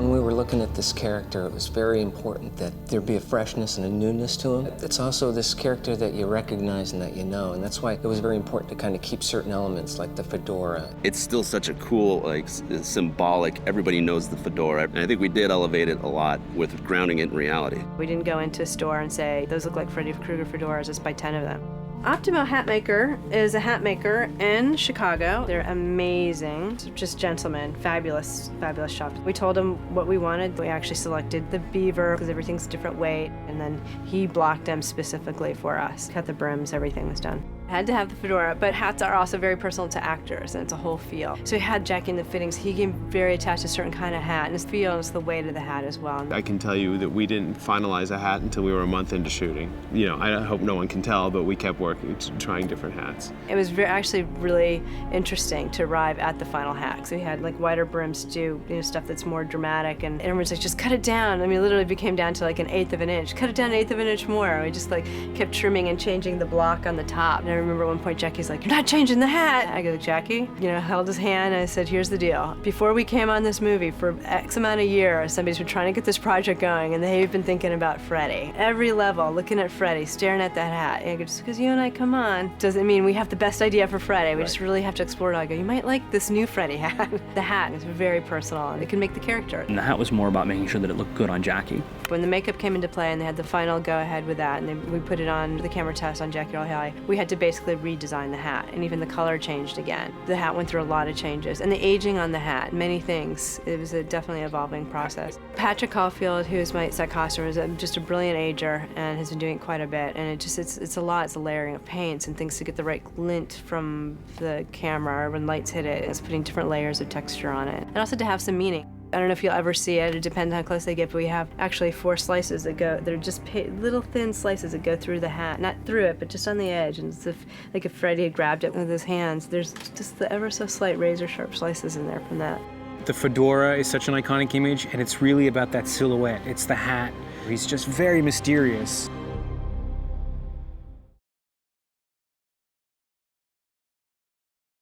When we were looking at this character, it was very important that there be a freshness and a newness to him. It's also this character that you recognize and that you know, and that's why it was very important to kind of keep certain elements like the fedora. It's still such a cool, like, symbolic, everybody knows the fedora. And I think we did elevate it a lot with grounding it in reality. We didn't go into a store and say, those look like Freddy Krueger fedoras, let's buy 10 of them. Optimo Hat Maker is a hat maker in Chicago. They're amazing, just gentlemen, fabulous, fabulous shops. We told them what we wanted. We actually selected the beaver because everything's different weight, and then he blocked them specifically for us. Cut the brims, everything was done. Had to have the fedora, but hats are also very personal to actors, and it's a whole feel. So we had Jackie in the fittings. He became very attached to a certain kind of hat, and his feel and it's the weight of the hat as well. I can tell you that we didn't finalize a hat until we were a month into shooting. You know, I hope no one can tell, but we kept working, trying different hats. It was actually really interesting to arrive at the final hat. So we had like wider brims to do, stuff that's more dramatic, and everyone's like, just cut it down. I mean, it literally became down to like 1/8 of an inch. Cut it down 1/8 of an inch more. We just like kept trimming and changing the block on the top. And I remember at one point Jackie's like, you're not changing the hat. I go, Jackie, held his hand and I said, here's the deal. Before we came on this movie, for X amount of years, somebody's been trying to get this project going, and they've been thinking about Freddy. Every level, looking at Freddy, staring at that hat. And I go, just because you and I come on doesn't mean we have the best idea for Freddy. We just really have to explore it all. I go, you might like this new Freddy hat. The hat is very personal, and it can make the character. And the hat was more about making sure that it looked good on Jackie. When the makeup came into play and they had the final go-ahead with that, and then we put it on the camera test on Jackie Earle Haley, we had to basically redesign the hat, and even the color changed again. The hat went through a lot of changes, and the aging on the hat, many things. It was a definitely evolving process. Patrick Caulfield, who is my set costumer, is just a brilliant ager and has been doing it quite a bit, and it's a lot. It's a layering of paints and things to get the right glint from the camera when lights hit it. It's putting different layers of texture on it, and also to have some meaning. I don't know if you'll ever see it. It depends on how close they get, but we have actually 4 slices that go. They're just little thin slices that go through the hat, not through it, but just on the edge. And it's like if Freddy had grabbed it with his hands. There's just the ever so slight razor-sharp slices in there from that. The fedora is such an iconic image, and it's really about that silhouette. It's the hat. He's just very mysterious.